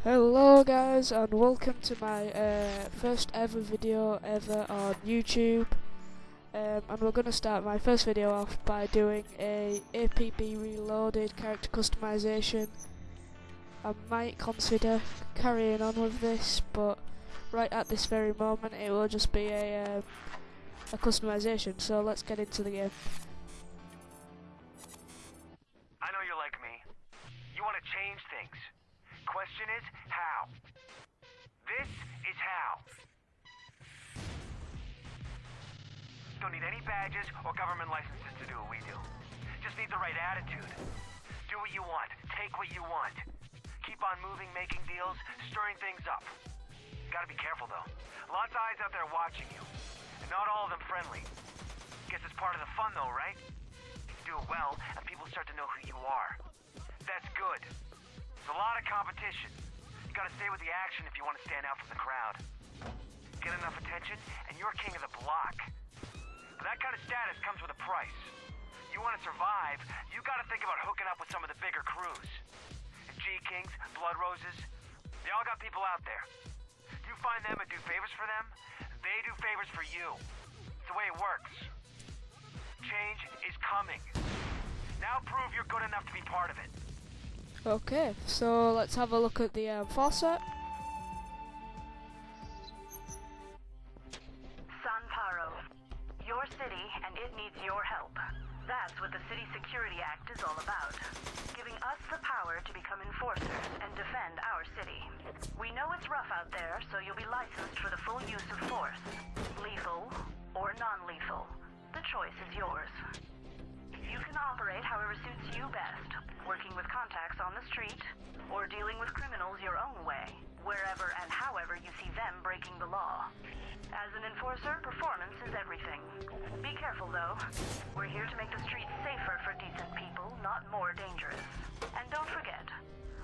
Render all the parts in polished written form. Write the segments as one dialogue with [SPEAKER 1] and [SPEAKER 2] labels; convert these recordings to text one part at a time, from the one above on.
[SPEAKER 1] Hello guys, and welcome to my first ever video ever on YouTube. And we're going to start my first video off by doing a APB Reloaded character customization. I might consider carrying on with this, but right at this very moment it will just be a customization, so let's get into the game.
[SPEAKER 2] I know you're like me. You want to change things. Question is, how? This is how. Don't need any badges or government licenses to do what we do. Just need the right attitude. Do what you want. Take what you want. Keep on moving, making deals, stirring things up. Gotta be careful though. Lots of eyes out there watching you. And not all of them friendly. Guess it's part of the fun though, right? You do it well, and people start to know who you are. That's good. There's a lot of competition. You gotta stay with the action if you want to stand out from the crowd. Get enough attention, and you're king of the block. But that kind of status comes with a price. You want to survive, you gotta think about hooking up with some of the bigger crews. G-Kings, Blood Roses, they all got people out there. You find them and do favors for them, they do favors for you. It's the way it works. Change is coming. Now prove you're good enough to be part of it.
[SPEAKER 1] Okay, so let's have a look at the faucet.
[SPEAKER 3] Sanparo, your city and it needs your help. That's what the City Security Act is all about. Giving us the power to become enforcers and defend our city. We know it's rough out there, so you'll be licensed for the full use of force. Lethal or non-lethal. The choice is yours. You can operate however suits you best, working with contacts on the street, or dealing with criminals your own way, wherever and however you see them breaking the law. As an enforcer, performance is everything. Be careful though. We're here to make the streets safer for decent people, not more dangerous. And don't forget,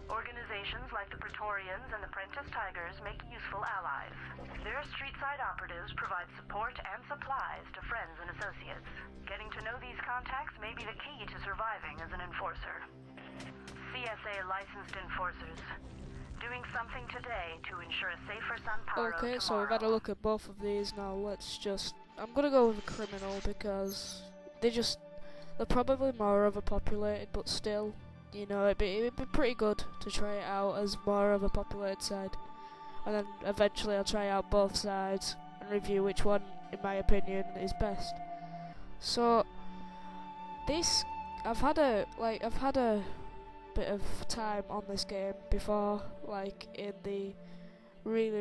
[SPEAKER 3] organizations like the Praetorians and the Prentice Tigers make useful allies. Their street-side operatives provide support and supplies to friends and associates. Getting to know these contacts may be the key to surviving as an enforcer. CSA licensed enforcers. Doing something today to ensure a safer Sanparo
[SPEAKER 1] Okay,
[SPEAKER 3] tomorrow.
[SPEAKER 1] so we've had a look at both of these now. I'm gonna go with a criminal because they're probably more overpopulated, but still, you know, it'd be pretty good to try it out as more of a populated side. And then eventually I'll try out both sides and review which one, in my opinion, is best. So I've had a bit of time on this game before, like in the really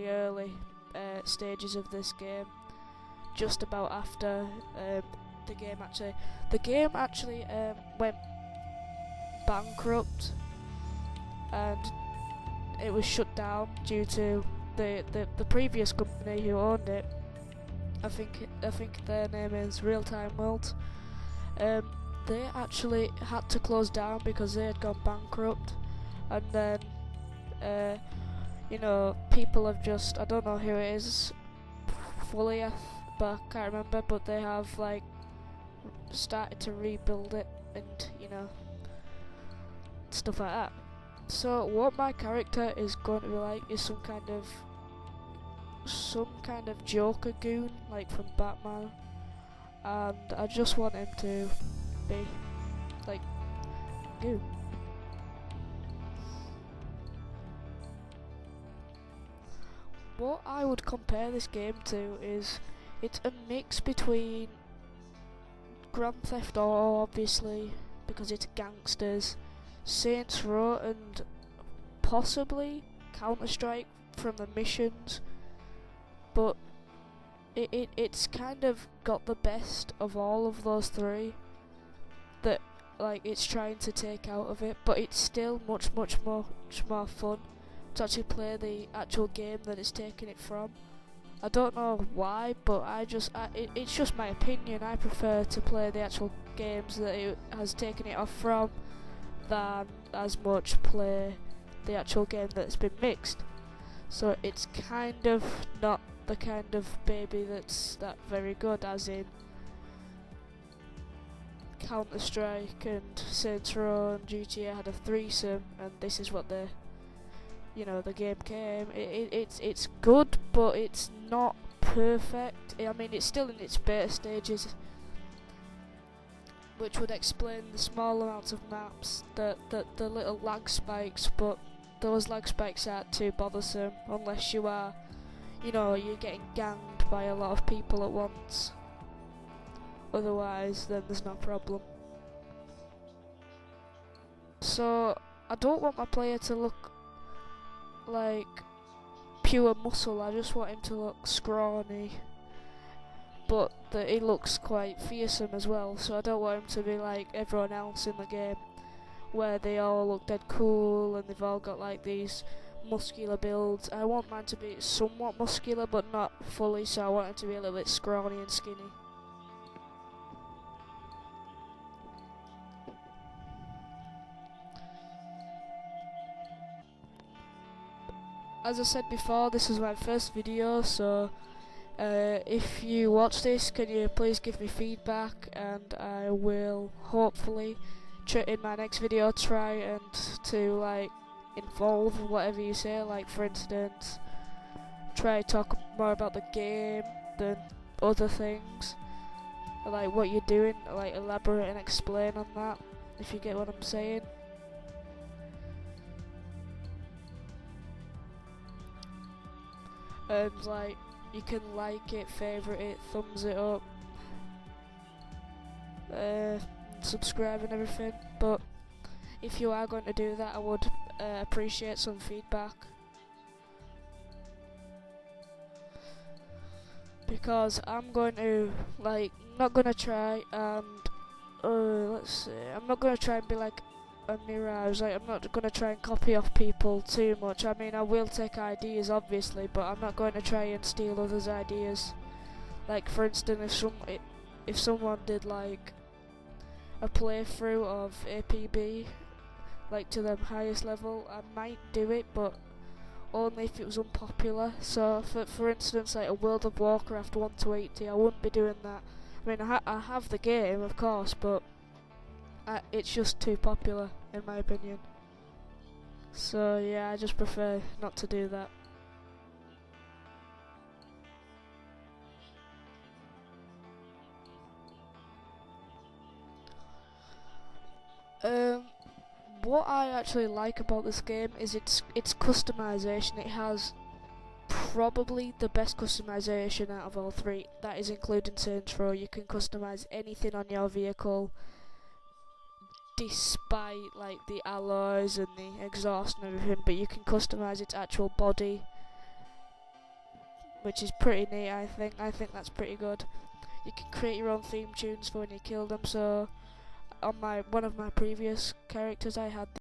[SPEAKER 1] early stages of this game, just about after the game actually went bankrupt and it was shut down due to the previous company who owned it. I think their name is Real Time World. They actually had to close down because they had gone bankrupt, and then you know, people have just, I don't know who it is fully, but I can't remember, but they have like started to rebuild it and, you know, stuff like that. So what my character is going to be like is some kind of Joker goon, like from Batman, and I just want him to be like goon. What I would compare this game to is it's a mix between Grand Theft Auto, obviously, because it's gangsters, Saints Row, and possibly Counter-Strike from the missions, but it's kind of got the best of all of those three that like it's trying to take out of it, but it's still much more fun to actually play the actual game that it's taking it from. I don't know why, but it's just my opinion. I prefer to play the actual games that it has taken it off from than as much play the actual game that's been mixed. So it's kind of not the kind of baby that's that very good, as in Counter-Strike and Saints Row and GTA had a threesome, and this is what they you know, the game came. It's good, but it's not perfect. I mean, it's still in its beta stages, which would explain the small amounts of maps, the little lag spikes, but those lag spikes aren't too bothersome unless you are, you know, you're getting ganged by a lot of people at once. Otherwise, then there's no problem. So, I don't want my player to look like pure muscle, I just want him to look scrawny. But he looks quite fearsome as well, so I don't want him to be like everyone else in the game, where they all look dead cool and they've all got like these muscular builds. I want mine to be somewhat muscular, but not fully, so I want him to be a little bit scrawny and skinny. As I said before, this is my first video, so if you watch this, can you please give me feedback, and I will hopefully in my next video try and to like involve whatever you say, like for instance try to talk more about the game than other things, like what you're doing, like elaborate and explain on that, if you get what I'm saying. And like, you can like it, favourite it, thumbs it up, subscribe and everything, but if you are going to do that, I would appreciate some feedback, because I'm going to, like, not going to try and let's see, I'm not going to try and be like a mirage, like I'm not going to try and copy off people too much. I mean, I will take ideas obviously, but I'm not going to try and steal others' ideas. Like for instance, if someone did like a playthrough of APB, like to the highest level, I might do it, but only if it was unpopular. So for instance, like a World of Warcraft 1 to 80, I wouldn't be doing that. I mean, I have the game, of course, but it's just too popular, in my opinion. So yeah, I just prefer not to do that. What I actually like about this game is its customization. It has probably the best customization out of all three. That is including Saints Row. You can customize anything on your vehicle, despite like the alloys and the exhaust and everything, but you can customize its actual body, which is pretty neat. I think that's pretty good. You can create your own theme tunes for when you kill them. So on one of my previous characters, I had